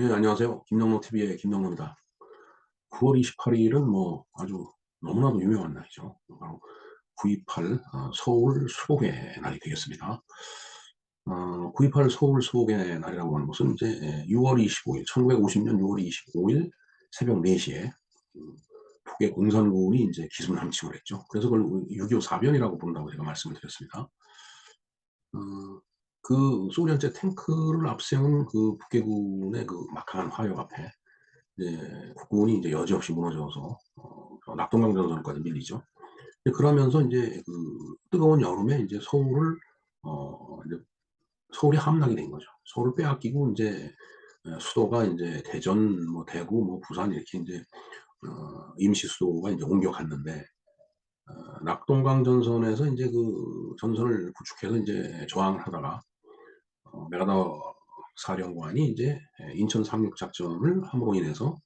네, 안녕하세요. 김영로 TV의 김영로입니다. 9월 28일은 뭐 아주 너무나도 유명한 날이죠. 바로 9.28 서울 수복의 날이 되겠습니다. 9.28 서울 수복의 날이라고 하는 것은 이제 6월 25일, 1950년 6월 25일 새벽 4시에 북의 공산군이 이제 기습남침을 했죠. 그래서 그걸 6.25 사변이라고 부른다고 제가 말씀을 드렸습니다. 그 소련제 탱크를 앞세운 그 북계군의 그 막강한 화력 앞에 국군이 이제 여지없이 무너져서 낙동강 전선까지 밀리죠. 그러면서 이제 그 뜨거운 여름에 이제 이제 서울이 함락이 된 거죠. 서울을 빼앗기고 이제 수도가 이제 대전, 뭐 대구, 뭐 부산 이렇게 이제 임시 수도가 이제 옮겨갔는데 낙동강 전선에서 이제 그 전선을 구축해서 이제 저항을 하다가 메가더 사령관이 이제 인천 상륙 작전을 함으로 인해서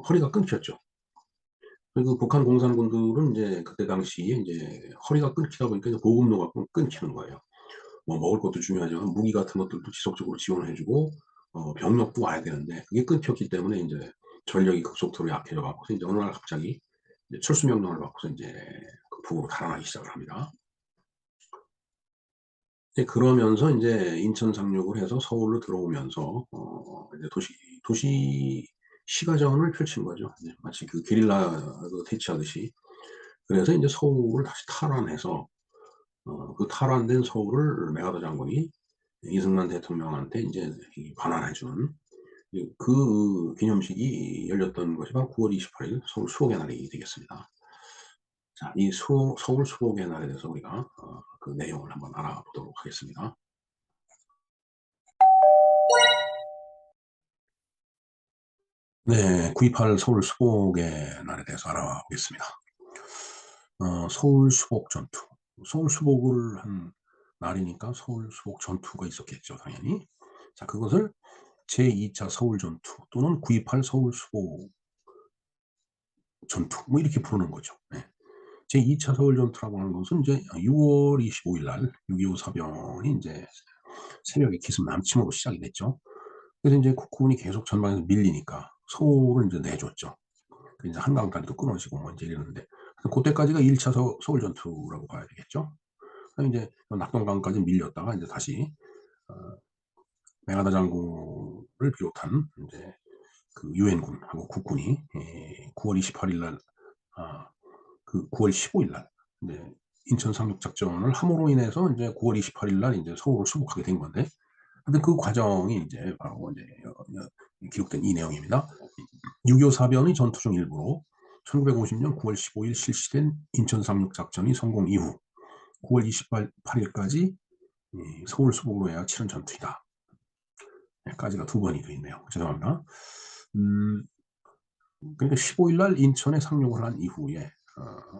허리가 끊겼죠. 그 북한 공산군들은 이제 그때 당시에 이제 허리가 끊기다 보니까 이제 보급로가 끊기는 거예요. 뭐 먹을 것도 중요하지만 무기 같은 것들도 지속적으로 지원을 해주고 병력도 와야 되는데 그게 끊겼기 때문에 이제 전력이 급속도로 약해져 갖고서 이제 어느 날 갑자기 이제 철수 명령을 받고서 이제 그 북으로 달아나기 시작을 합니다. 그러면서 이제 인천 상륙을 해서 서울로 들어오면서 이제 도시 시가전을 펼친 거죠. 이제 마치 그 게릴라 대치하듯이. 그래서 이제 서울을 다시 탈환해서 그 탈환된 서울을 메가더 장군이 이승만 대통령한테 이제 반환해 주는 그 기념식이 열렸던 것이 바로 9월 28일 서울 수복의 날이 되겠습니다. 자, 이 서울 수복의 날에 대해서 우리가 그 내용을 한번 알아보도록 하겠습니다. 네, 9.28 서울 수복의 날에 대해서 알아보겠습니다. 서울 수복 전투. 서울 수복을 한 날이니까 서울 수복 전투가 있었겠죠, 당연히. 자, 그것을 제2차 서울 전투 또는 9.28 서울 수복 전투, 뭐 이렇게 부르는 거죠. 네. 제2차 서울 전투라고 하는 것은 이제 6월 25일 날 6.25 사변이 이제 새벽에 기습 남침으로 시작이 됐죠. 그래서 이제 국군이 계속 전방에서 밀리니까 서울을 이제 내줬죠. 이제 한강 다리도 끊어지고 뭐 이제 이랬는데 그때까지가 1차 서울 전투라고 봐야 되겠죠. 이제 낙동강까지 밀렸다가 이제 다시 어, 메가더 장군을 비롯한 이제 그 유엔군하고 국군이 9월 28일 날, 그 9월 15일 날 이제 인천 상륙 작전을 함으로 인해서 이제 9월 28일 날 이제 서울을 수복하게 된 건데, 근데 그 과정이 이제 바로 이제 기록된 이 내용입니다. 6.25 사변의 전투 중 일부로 1950년 9월 15일 실시된 인천 상륙 작전이 성공 이후 9월 28일까지 서울 수복으로 해야 치른 전투이다. 까지가 두 번이 돼 있네요. 죄송합니다. 그러니까 15일 날 인천에 상륙을 한 이후에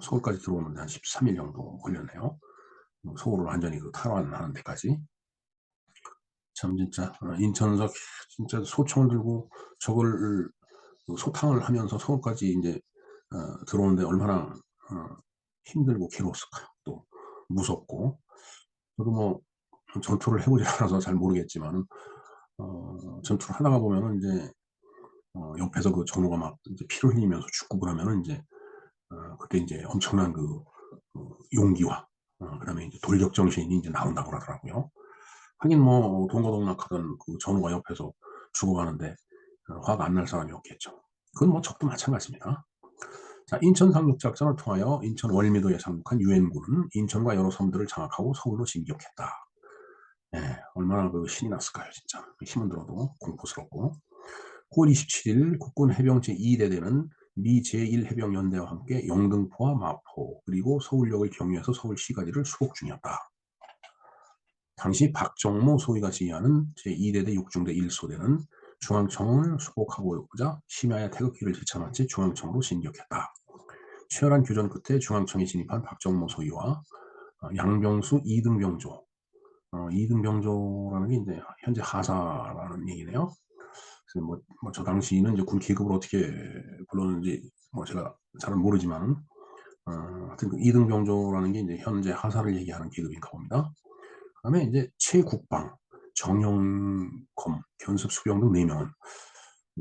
서울까지 들어오는데 한 13일 정도 걸렸네요. 서울을 완전히 그 탈환하는 데까지. 참 진짜 인천에서 진짜 소총을 들고 저걸 소탕을 하면서 서울까지 이제 들어오는데 얼마나 힘들고 괴로웠을까요? 또 무섭고. 저도 뭐 전투를 해보지 않아서 잘 모르겠지만 전투를 하다가 보면은 이제 옆에서 그 전우가 막 이제 피를 흘리면서 죽고 그러면은 이제 그때 이제 엄청난 용기와 그다음에 이제 돌격 정신이 이제 나온다고 그러더라고요. 하긴 뭐 동거동락하던 그 전우가 옆에서 죽어가는데 화가 안 날 사람이 없겠죠. 그건 뭐 적도 마찬가지입니다. 자, 인천 상륙 작전을 통하여 인천 월미도에 상륙한 유엔군은 인천과 여러 섬들을 장악하고 서울로 진격했다. 네, 얼마나 그 신이 났을까요, 진짜. 힘은 들어도 공포스럽고. 9월 27일 국군 해병 제2대대는 미 제1해병연대와 함께 영등포와 마포 그리고 서울역을 경유해서 서울시가지를 수복 중이었다. 당시 박정모 소위가 지휘하는 제2대대 6중대 1소대는 중앙청을 수복하고자 심야에 태극기를 제쳐만 채 중앙청으로 진격했다. 치열한 교전 끝에 중앙청에 진입한 박정모 소위와 양병수 2등병조, 2등병조라는 게 이제 현재 하사라는 얘기네요. 그래서 저 당시는 이제 군 계급을 어떻게 불렀는지 제가 잘은 모르지만 하여튼 그 2등 병조라는 게 이제 현재 하사를 얘기하는 계급인가 봅니다. 그다음에 이제 최국방 정영검, 견습수병 등 4명은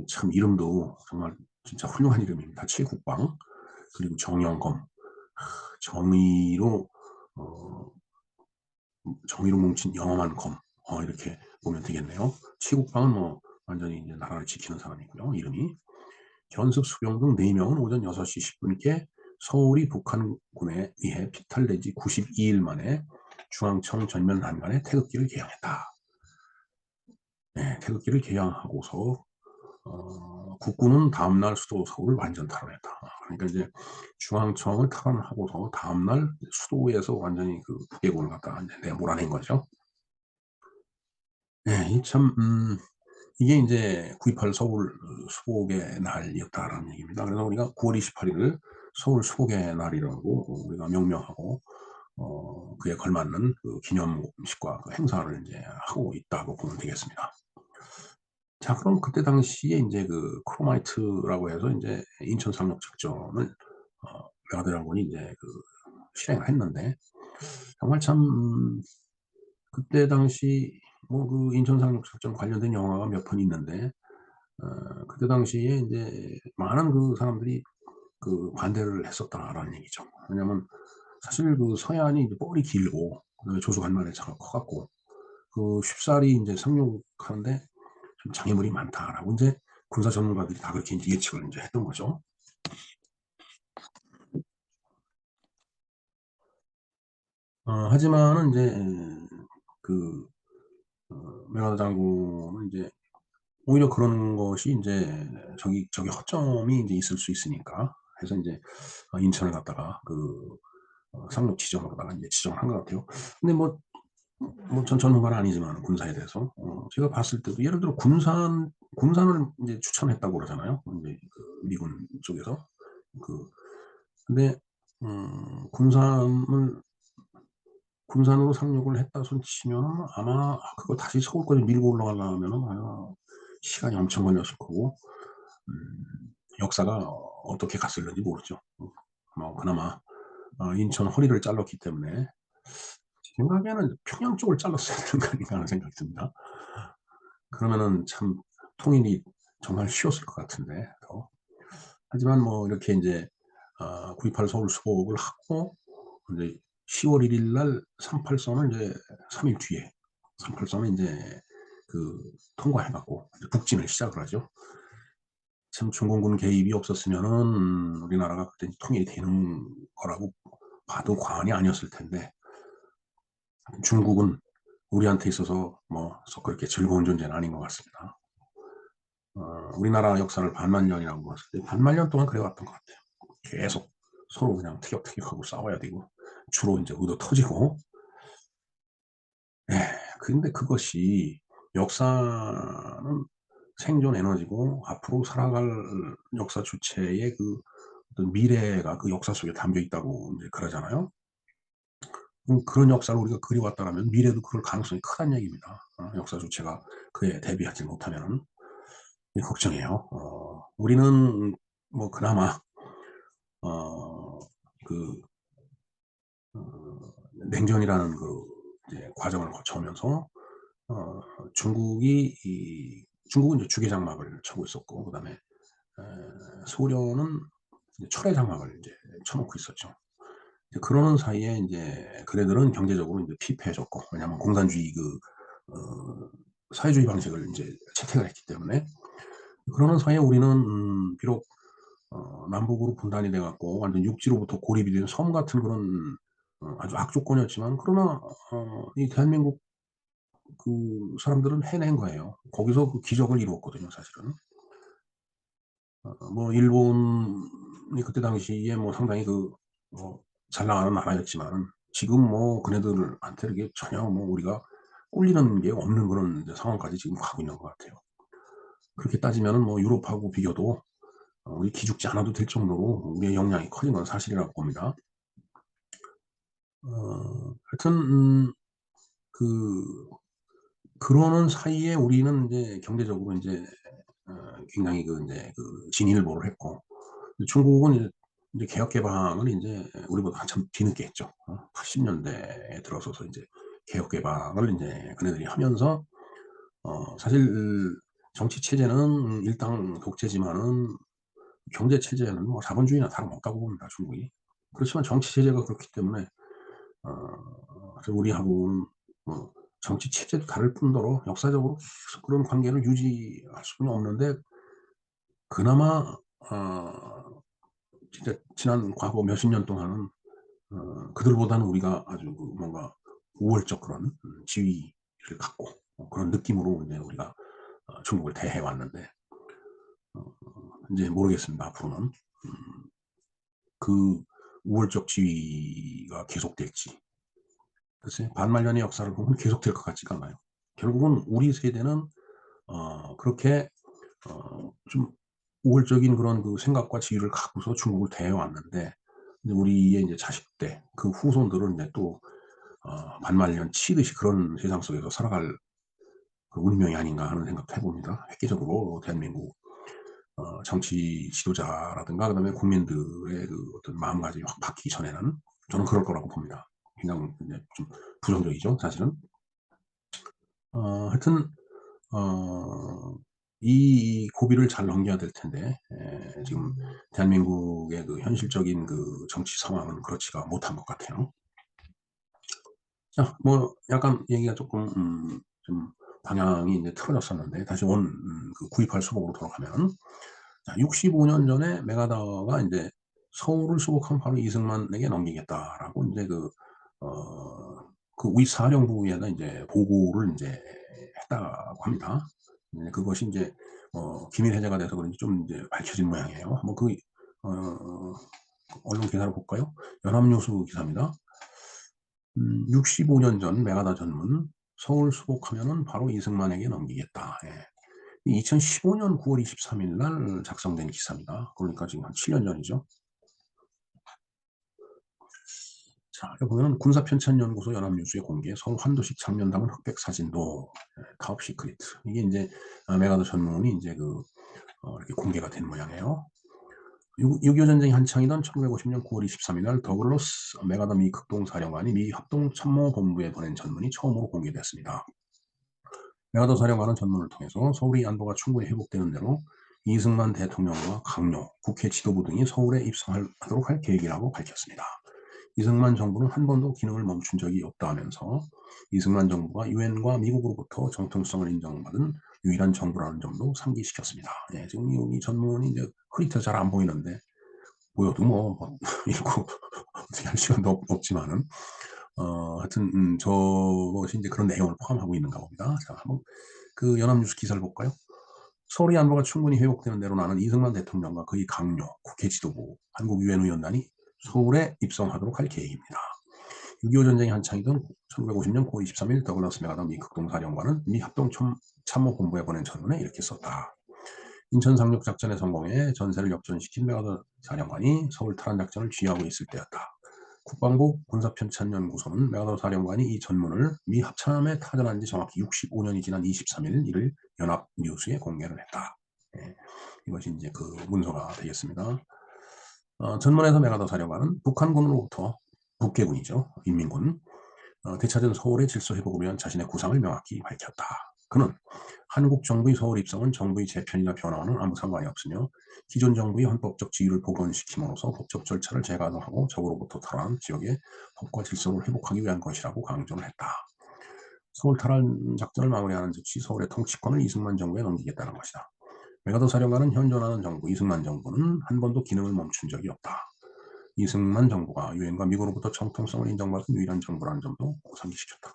참 이름도 정말 진짜 훌륭한 이름입니다. 칠국방 그리고 정영검, 정의로 정의로 뭉친 영험한 검, 이렇게 보면 되겠네요. 칠국방은 뭐 완전히 이제 나라를 지키는 사람이고요. 이름이 견습수병 등 4명은 오전 6시 10분께 서울이 북한군에 의해 피탈되지 92일 만에 중앙청 전면 한간에 태극기를 개양했다. 네, 태극기를 개양하고서 국군은 다음날 수도 서울을 완전 탈환했다. 그러니까 이제 중앙청을 탈환하고서 다음날 수도에서 완전히 그 북괴군을 갖다가 이제 몰아낸 거죠. 네, 이게 이제 9.28 서울 수복의 날이었다라는 얘기입니다. 그래서 우리가 9월 28일을 서울 수복의 날이라고 우리가 명명하고 그에 걸맞는 그 기념식과 그 행사를 이제 하고 있다고 보면 되겠습니다. 자, 그럼 그때 당시에 이제 그 크로마이트라고 해서 이제 인천 상륙 작전을 외가드라군이 이제 그 실행을 했는데 정말 참 그때 당시 뭐 그 인천 상륙 작전 관련된 영화가 몇 편 있는데 그때 당시에 이제 많은 그 사람들이 그 반대를 했었다라는 얘기죠. 왜냐면 사실 그 서해안이 이제 뻘이 길고 그다음에 조수간만의 차가 커갖고 그 쉽사리 이제 상륙하는데 좀 장애물이 많다라고 이제 군사 전문가들이 다 그렇게 이제 예측을 이제 했던 거죠. 하지만은 이제 그 메가더 장군은 이제 오히려 그런 것이 이제 저기 허점이 이제 있을 수 있으니까 해서 이제 인천을 갖다가 그 상륙 지점으로다가 이제 지정을 한 것 같아요. 근데 전 전문가는 아니지만 군사에 대해서 제가 봤을 때도 예를 들어 군산을 이제 추천했다고 그러잖아요. 이제 그 미군 쪽에서 그 근데 군산으로 상륙을 했다 손 치면 아마 그거 다시 서울까지 밀고 올라가려면은 아마 시간이 엄청 걸렸을 거고 역사가 어떻게 갔을는지 모르죠. 그나마 인천 허리를 잘랐기 때문에 제 생각에는 평양 쪽을 잘랐어야 되는 거 아닌가 하는 생각이 듭니다. 그러면은 참 통일이 정말 쉬웠을 것 같은데 하지만 뭐 이렇게 이제 9.28 서울 수복을 하고 이제 10월 1일 날 38선을 이제 3일 뒤에 38선을 이제 그 통과해갖고 북진을 시작을 하죠. 참 중공군 개입이 없었으면은 우리나라가 그때 통일이 되는 거라고 봐도 과언이 아니었을 텐데 중국은 우리한테 있어서 뭐 썩 그렇게 즐거운 존재는 아닌 것 같습니다. 우리나라 역사를 반만년이라고 봤을 때 반만년 동안 그래왔던 것 같아요. 계속 서로 그냥 티격태격하고 싸워야 되고 주로 이제 의도 터지고 근데 그것이 역사는 생존 에너지고 앞으로 살아갈 역사 주체의 그 어떤 미래가 그 역사 속에 담겨 있다고 이제 그러잖아요. 그런 역사를 우리가 그려왔다면 미래도 그럴 가능성이 크다는 얘기입니다. 역사 주체가 그에 대비하지 못하면 걱정이에요. 우리는 뭐 그나마 어, 그 냉전이라는 그 이제 과정을 거쳐오면서 중국은 이제 주계 장막을 쳐고 있었고 그다음에 소련은 이제 철의 장막을 이제 쳐놓고 있었죠. 그러는 사이에 이제 그네들은 경제적으로 이제 피폐해졌고 왜냐하면 공산주의 사회주의 방식을 이제 채택을 했기 때문에 그러는 사이에 우리는 비록 남북으로 분단이 돼갖고 완전 육지로부터 고립이 된 섬 같은 그런 아주 악조건이었지만 그러나 이 대한민국 그 사람들은 해낸 거예요. 거기서 그 기적을 이루었거든요, 사실은. 뭐 일본이 그때 당시에 뭐 상당히 잘 나가는 나라였지만 지금 뭐 그네들한테 이게 전혀 뭐 우리가 꿀리는 게 없는 그런 이제 상황까지 지금 가고 있는 것 같아요. 그렇게 따지면은 뭐 유럽하고 비교도 우리 기죽지 않아도 될 정도로 우리의 역량이 커진 건 사실이라고 봅니다. 하여튼 그 그러는 사이에 우리는 이제 경제적으로 이제 굉장히 이제 진일보를 했고 중국은 이제 개혁 개방을 이제 우리보다 한참 뒤늦게 했죠. 80년대에 들어서서 이제 개혁 개방을 이제 그네들이 하면서 사실 정치 체제는 일당 독재지만은 경제 체제는 뭐 자본주의나 다름없다고 봅니다, 중국이. 그렇지만 정치 체제가 그렇기 때문에 우리하고는 뭐 정치 체제도 다를 뿐더러 역사적으로 계속 그런 관계를 유지할 수는 없는데, 그나마 진짜 지난 과거 몇십 년 동안은 그들보다는 우리가 아주 그 뭔가 우월적 그런 지위를 갖고 그런 느낌으로 이제 우리가 중국을 대해 왔는데, 인제 모르겠습니다, 앞으로는. 그 우월적 지위가 계속될지. 글쎄 반말년의 역사를 보면 계속될 것 같지가 않아요. 결국은 우리 세대는 그렇게 좀 우월적인 그런 그 생각과 지위를 갖고서 중국을 대해 왔는데, 이제 우리의 이제 자식들, 그 후손들은 이제 또 반말년 치듯이 그런 세상 속에서 살아갈 그 운명이 아닌가 하는 생각도 해 봅니다. 획기적으로 대한민국 정치 지도자라든가 그다음에 국민들의 그 어떤 마음가짐이 확 바뀌기 전에는 저는 그럴 거라고 봅니다. 그냥 이제 좀 부정적이죠, 사실은. 하여튼 어 이 고비를 잘 넘겨야 될 텐데, 지금 대한민국의 그 현실적인 그 정치 상황은 그렇지가 못한 것 같아요. 자, 뭐 약간 얘기가 쪼끔 좀 방향이 인제 틀어졌었는데, 다시 그 구입할 수목으로 돌아가면, 자 65년 전에 메가더가 인제 "서울을 수복하면 바로 이승만에게 넘기겠다."라고 인제 그 위사령부에다 인제 보고를 인제 했다고 합니다. 그것이 인제 기밀 해제가 돼서 그런지 좀 인제 밝혀진 모양이에요. 한번 그 어 언론 기사를 볼까요? 연합뉴스 기사입니다. 65년 전 메가다 전문 "서울 수복하면은 바로 이승만에게 넘기겠다." 예. 2015년 9월 23일 날 작성된 기사입니다. 그러니까 지금 한 7년 전이죠. 자, 여기 보면은 군사편찬연구소 연합뉴스에 공개 "서울 환도식 장면 담은 흑백 사진도." 탑 시크릿. 이게 인제 메가더 전문이 인제 이렇게 공개가 된 모양이에요. 6.25 전쟁이 한창이던 1950년 9월 23일 날 더글러스 메가더 미 극동사령관이 미 합동참모본부에 보낸 전문이 처음으로 공개됐습니다. 메가더 사령관은 전문을 통해서 서울의 안보가 충분히 회복되는 대로 이승만 대통령과 강요, 국회 지도부 등이 서울에 입성하도록 할 계획이라고 밝혔습니다. 이승만 정부는 한 번도 기능을 멈춘 적이 없다면서 이승만 정부가 유엔과 미국으로부터 정통성을 인정받은 유일한 정부라는 점도 상기시켰습니다. 예, 지금 이 전문이 이제 흐릿해서 잘 안 보이는데, 보여도 뭐 읽고 어떻게 할 시간도 없지만은 하여튼 저것이 인제 그런 내용을 포함하고 있는가 봅니다. 자, 한번 그 연합뉴스 기사를 볼까요? "서울의 안보가 충분히 회복되는 대로 나는 이승만 대통령과 그의 강요, 국회 지도부, 한국 유엔 의원단이 서울에 입성하도록 할 계획입니다." 6.25 전쟁이 한창이던 1950년 9월 23일 더글라스 메가더 미 극동사령관은 미 합동참모본부에 보낸 전문에 이렇게 썼다. "인천 상륙 작전의 성공에 전세를 역전시킨 메가더 사령관이 서울 탈환 작전을 쥐하고 있을 때였다. 국방부 군사편찬연구소는 메가더 사령관이 이 전문을 미 합참에 타전한 지 정확히 65 년이 지난 23일 이를 연합뉴스에 공개를 했다." 예. 이것이 인제 그 문서가 되겠습니다. 전문에서 메가더 사령관은 북한군으로부터, 북계군이죠, 인민군, 되찾은 서울의 질서 회복을 위한 자신의 구상을 명확히 밝혔다. 그는 "한국 정부의 서울 입성은 정부의 재편이나 변화와는 아무 상관이 없으며 기존 정부의 헌법적 지위를 복원시킴으로써 법적 절차를 재가동하고 적으로부터 탈환한 지역의 법과 질서를 회복하기 위한 것이라고 강조를 했다. 서울 탈환 작전을 마무리하는 즉시 서울의 통치권을 이승만 정부에 넘기겠다는 것이다. 메가더 사령관은 현존하는 정부 이승만 정부는 한 번도 기능을 멈춘 적이 없다. 이승만 정부가 유엔과 미국으로부터 정통성을 인정받은 유일한 정부라는 점도 상기시켰다."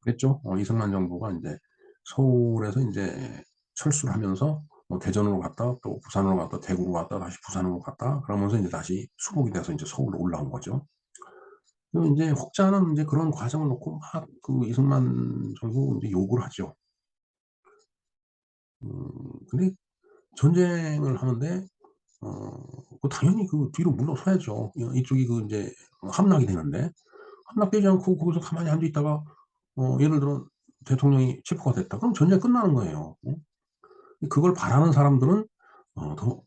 그랬죠. 이승만 정부가 인제 서울에서 인제 철수를 하면서 뭐 대전으로 갔다 또 부산으로 갔다 대구로 갔다 다시 부산으로 갔다 그러면서 인제 다시 수복이 돼서 인제 서울로 올라온 거죠. 그리고 인제 혹자는 인제 그런 과정을 놓고 막 그 이승만 정부 인제 욕을 하죠. 근데 전쟁을 하는데 당연히 그 뒤로 물러서야죠. 이쪽이 그 인제 함락이 되는데, 함락되지 않고 거기서 가만히 앉아 있다가 예를 들어 대통령이 체포가 됐다. 그럼 전쟁이 끝나는 거예요. 그걸 바라는 사람들은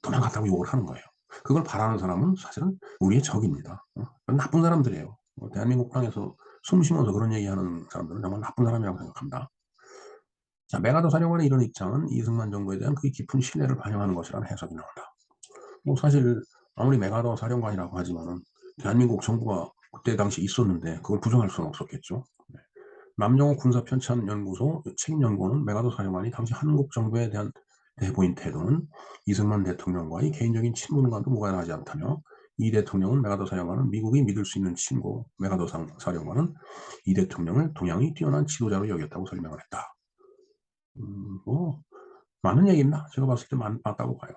도망갔다고 욕을 하는 거예요. 그걸 바라는 사람은 사실은 우리의 적입니다. 나쁜 사람들이에요. 대한민국 땅에서 숨 쉬면서 그런 얘기하는 사람들은 정말 나쁜 사람이라고 생각합니다. 자, 메가더 사령관의 이런 입장은 이승만 정부에 대한 그의 깊은 신뢰를 반영하는 것이라는 해석이 나온다. 뭐 사실 아무리 메가더 사령관이라고 하지만은 대한민국 정부가 그때 당시 있었는데 그걸 부정할 수는 없었겠죠. 네. 남정호 군사편찬연구소 책임연구원은 메가더 사령관이 당시 한국 정부에 대한 내보인 태도는 이승만 대통령과의 개인적인 친분과도 무관하지 않다며, 이 대통령은 메가더 사령관은 미국이 믿을 수 있는 친구, 메가더 사령관은 이 대통령을 동양의 뛰어난 지도자로 여겼다고 설명을 했다. 뭐 맞는 얘기입니다. 제가 봤을 때 맞다고 봐요.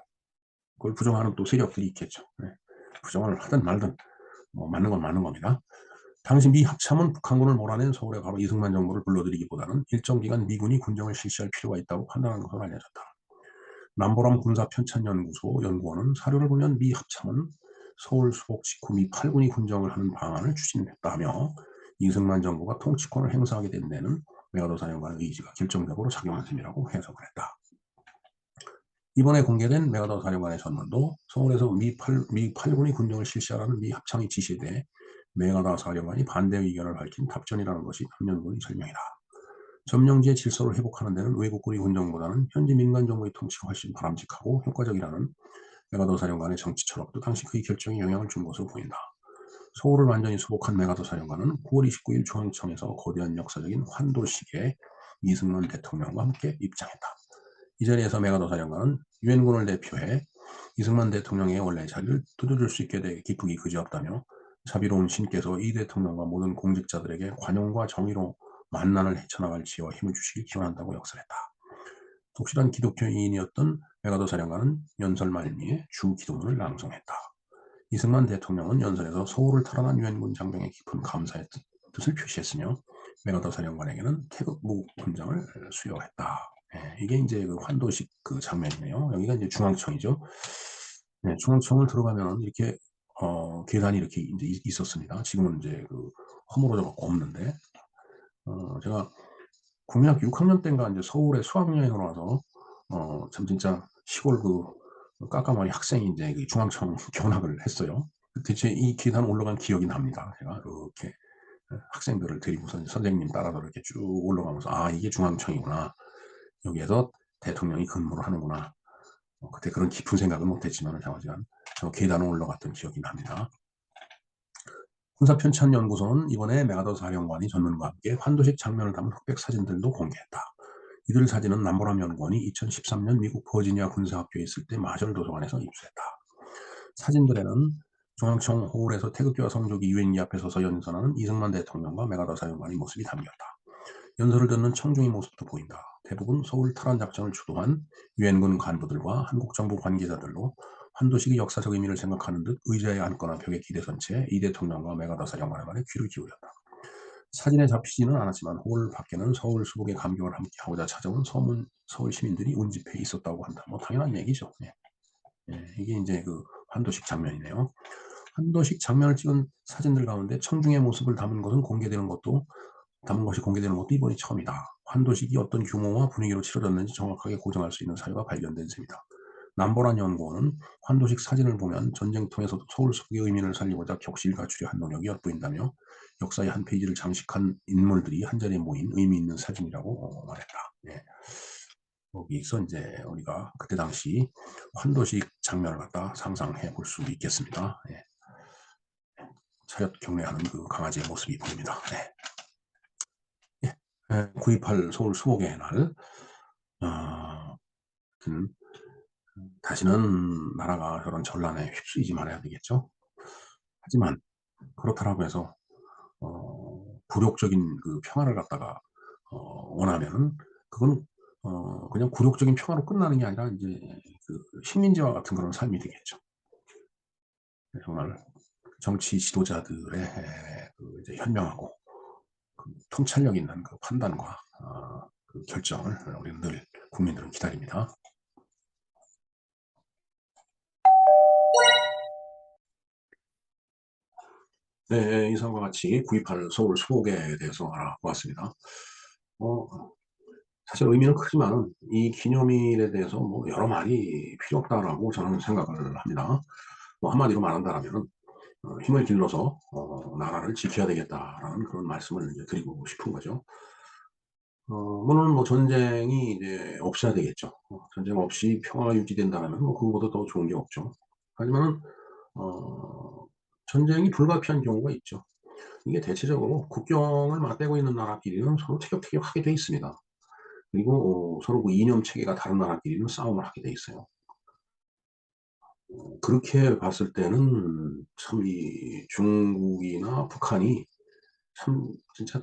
그걸 부정하는 또 세력들이 있겠죠. 네. 부정을 하든 말든 뭐 맞는 건 맞는 겁니다. 당시 미 합참은 북한군을 몰아낸 서울에 바로 이승만 정부를 불러들이기보다는 일정 기간 미군이 군정을 실시할 필요가 있다고 판단한 것으로 알려졌다. 남보람 군사편찬연구소 연구원은 사료를 보면 미 합참은 서울 수복 직후 미 8군이 군정을 하는 방안을 추진했다며, 이승만 정부가 통치권을 행사하게 된 데는 메가더 사령관의 의지가 결정적으로 작용한 셈이라고 해석을 했다. 이번에 공개된 메가더 사령관의 전문도 서울에서 미 8군이 군정을 실시하라는 미 합참의 지시에 대해 메가더 사령관이 반대 의견을 밝힌 답전이라는 것이 한연군의 설명이다. 점령지의 질서를 회복하는 데는 외국군의 군정보다는 현지 민간 정부의 통치가 훨씬 바람직하고 효과적이라는 메가더 사령관의 정치 철학도 당시 그의 결정에 영향을 준 것으로 보인다. 서울을 완전히 수복한 메가더 사령관은 9월 29일 중앙청에서 거대한 역사적인 환도식에 이승만 대통령과 함께 입장했다. 이 자리에서 메가더 사령관은 유엔군을 대표해 이승만 대통령의 원래 자리를 두드릴 수 있게 돼 기쁘기 그지없다며, 자비로운 신께서 이 대통령과 모든 공직자들에게 관용과 정의로 만난을 헤쳐나갈 지혜와 힘을 주시길 기원한다고 역설했다. 독실한 기독교인이었던 메가더 사령관은 연설 말미에 주 기도문을 낭송했다. 이승만 대통령은 연설에서 서울을 탈환한 유엔군 장병의 깊은 감사의 뜻을 표시했으며, 메가더 사령관에게는 태극무 훈장을 수여했다. 예, 이게 이제 그 환도식 그 장면이네요. 여기가 이제 중앙청이죠. 네, 중앙청을 들어가면 이렇게 계단이 이렇게 이제 있었습니다. 지금은 이제 그 허물어져 없는데, 제가 국민학교 6학년 때인가 이제 서울에 수학여행을 와서 참 진짜 시골 그 깜깜머리 학생이 이제 그 중앙청 견학을 했어요. 대체 이 계단 올라간 기억이 납니다. 제가 이렇게 학생들을 데리고서 선생님 따라서 이렇게 쭉 올라가면서, 아, 이게 중앙청이구나. 여기에서 대통령이 근무를 하는구나. 그때 그런 깊은 생각은 못했지만 저 계단을 올라갔던 기억이 납니다. 군사편찬연구소는 이번에 메가더 사령관이 전문과 함께 환도식 장면을 담은 흑백 사진들도 공개했다. 이들 사진은 남보람 연구원이 2013년 미국 버지니아 군사학교에 있을 때 마셜 도서관에서 입수했다. 사진들에는 중앙청 홀에서 태극기와 성조기 유엔기 앞에 서서 연설하는 이승만 대통령과 메가더 사령관의 모습이 담겼다. 연설을 듣는 청중의 모습도 보인다. 대부분 서울 탈환 작전을 주도한 유엔군 간부들과 한국정부 관계자들로 환도식의 역사적 의미를 생각하는 듯 의자에 앉거나 벽에 기대선 채 이 대통령과 메가더 사령관의 말에 귀를 기울였다. 사진에 잡히지는 않았지만 홀 밖에는 서울 수복의 감격을 함께하고자 찾아온 서울 시민들이 운집해 있었다고 한다. 뭐 당연한 얘기죠. 예. 예, 이게 이제 그 환도식 장면이네요. 환도식 장면을 찍은 사진들 가운데 청중의 모습을 담은 것이 공개되는 것도 이번이 처음이다. 환도식이 어떤 규모와 분위기로 치러졌는지 정확하게 고정할 수 있는 사료가 발견된 셈이다. 남보란 연구원은 환도식 사진을 보면 전쟁통에서도 서울 수복의 의미를 살리고자 격실 갖추려 한 노력이 엿보인다며, 역사의 한 페이지를 장식한 인물들이 한자리에 모인 의미 있는 사진이라고 말했다. 예. 여기서 이제 우리가 그때 당시 환도식 장면을 갖다 상상해 볼 수 있겠습니다. 예. 차렷 경례하는 그 강아지의 모습이 보입니다. 네. 예. 9.28 서울 수복의 날, 어, 다시는 나라가 저런 전란에 휩쓸리지 말아야 되겠죠. 하지만 그렇다라고 해서 굴욕적인 그 평화를 갖다가 원하면은 그건 그냥 굴욕적인 평화로 끝나는 게 아니라 이제 그 식민지와 같은 그런 삶이 되겠죠. 정말 정치 지도자들의 그 이제 현명하고 그 통찰력 있는 그 판단과 그 결정을 우리는 늘 국민들은 기다립니다. 네, 이상과 같이 9.28 서울 수복에 대해서 알아보았습니다. 사실 의미는 크지만 이 기념일에 대해서 뭐 여러 말이 필요 없다라고 저는 생각을 합니다. 뭐 한마디로 말한다면 힘을 길러서 나라를 지켜야 되겠다라는 그런 말씀을 이제 드리고 싶은 거죠. 물론 뭐 전쟁이 이제 없어야 되겠죠. 전쟁 없이 평화가 유지된다면 뭐 그거보다 더 좋은 게 없죠. 하지만은 어 전쟁이 불가피한 경우가 있죠. 이게 대체적으로 국경을 맞대고 있는 나라끼리는 서로 티격태격하게 돼 있습니다. 그리고 서로 그 이념 체계가 다른 나라끼리는 싸움을 하게 돼 있어요. 그렇게 봤을 때는 참 이 중국이나 북한이 참 진짜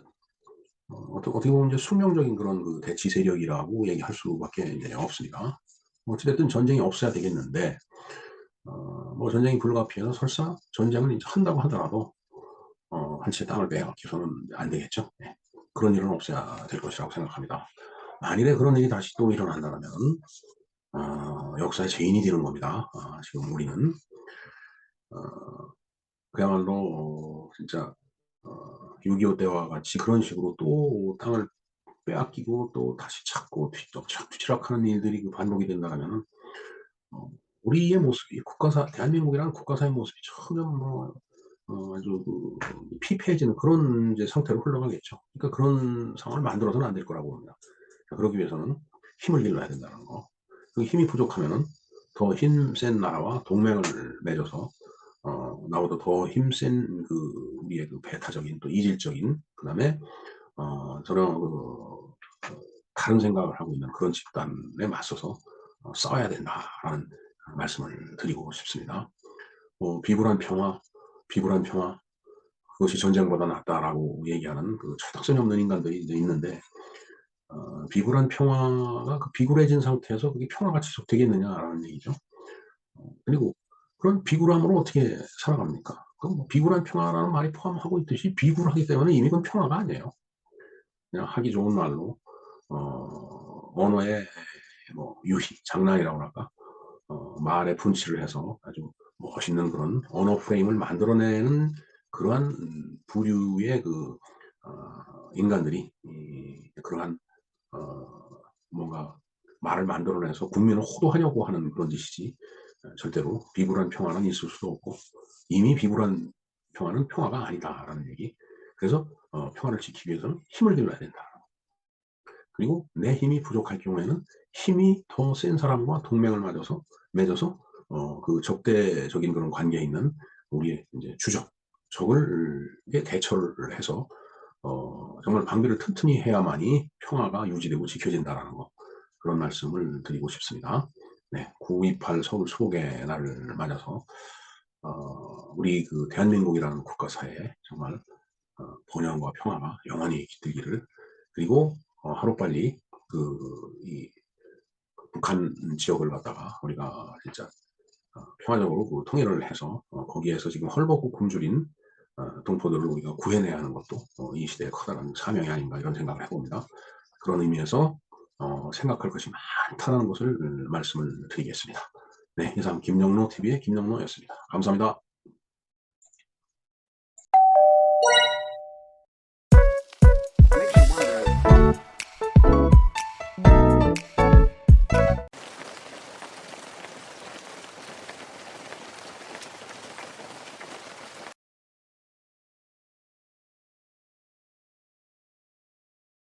어떻게 보면 이제 숙명적인 그런 그 대치 세력이라고 얘기할 수밖에 이제 없습니다. 어찌 됐든 전쟁이 없어야 되겠는데 뭐 전쟁이 불가피해서 설사 전쟁을 인제 한다고 하더라도 한 채 땅을 빼앗겨서는 안 되겠죠. 예. 그런 일은 없어야 될 것이라고 생각합니다. 만일에 그런 일이 다시 또 일어난다면 역사의 죄인이 되는 겁니다. 지금 우리는 어 그야말로 진짜 6.25 때와 같이 그런 식으로 또 땅을 빼앗기고 또 다시 찾고 뒤치락뒤치락하는 일들이 그 반복이 된다라면은 어 우리의 모습이 국가사 대한민국이라는 국가사의 모습이 전혀 뭐 아주 그 피폐해지는 그런 이제 상태로 흘러가겠죠. 그러니까 그런 상황을 만들어서는 안 될 거라고 봅니다. 그러기 위해서는 힘을 길러야 된다는 거. 그 힘이 부족하면은 더 힘센 나라와 동맹을 맺어서 나보다 더 힘센 그 우리의 그 배타적인 또 이질적인 그다음에 저런 다른 생각을 하고 있는 그런 집단에 맞서서 싸워야 된다라는 말씀을 드리고 싶습니다. 비굴한 평화, 비굴한 평화 그것이 전쟁보다 낫다라고 얘기하는 그 철딱선이 없는 인간들이 이제 있는데 비굴한 평화가 그 비굴해진 상태에서 그게 평화가 지속되겠느냐라는 얘기죠. 그리고 그런 비굴함으로 어떻게 살아갑니까? 그럼 뭐 비굴한 평화라는 말이 포함하고 있듯이 비굴하기 때문에 이미 그건 평화가 아니에요. 그냥 하기 좋은 말로 언어의 뭐 유희, 장난이라고 할까? 말에 분칠을 해서 아주 멋있는 그런 언어 프레임을 만들어내는 그러한 부류의 그 인간들이 그러한 뭔가 말을 만들어내서 국민을 호도하려고 하는 그런 짓이지 절대로 비굴한 평화는 있을 수도 없고 이미 비굴한 평화는 평화가 아니다라는 얘기. 그래서 평화를 지키기 위해서는 힘을 길러야 된다. 그리고 내 힘이 부족할 경우에는 힘이 더 센 사람과 동맹을 맺어서 그 적대적인 그런 관계에 있는 우리의 이제 적을 에 대처를 해서 정말 방비를 튼튼히 해야만이 평화가 유지되고 지켜진다라는 거 그런 말씀을 드리고 싶습니다. 네. 9.28 서울 수복의 날을 맞아서 우리 그 대한민국이라는 국가사회에 정말 번영과 평화가 영원히 깃들기를 그리고 하루빨리 이 북한 지역을 갖다가 우리가 진짜 평화적으로 그 통일을 해서 거기에서 지금 헐벗고 굶주린 동포들을 우리가 구해내야 하는 것도 이 시대의 커다란 사명이 아닌가 이런 생각을 해봅니다. 그런 의미에서 생각할 것이 많다는 것을 말씀을 드리겠습니다. 네, 이상 김영로 TV의 김영로였습니다. 감사합니다.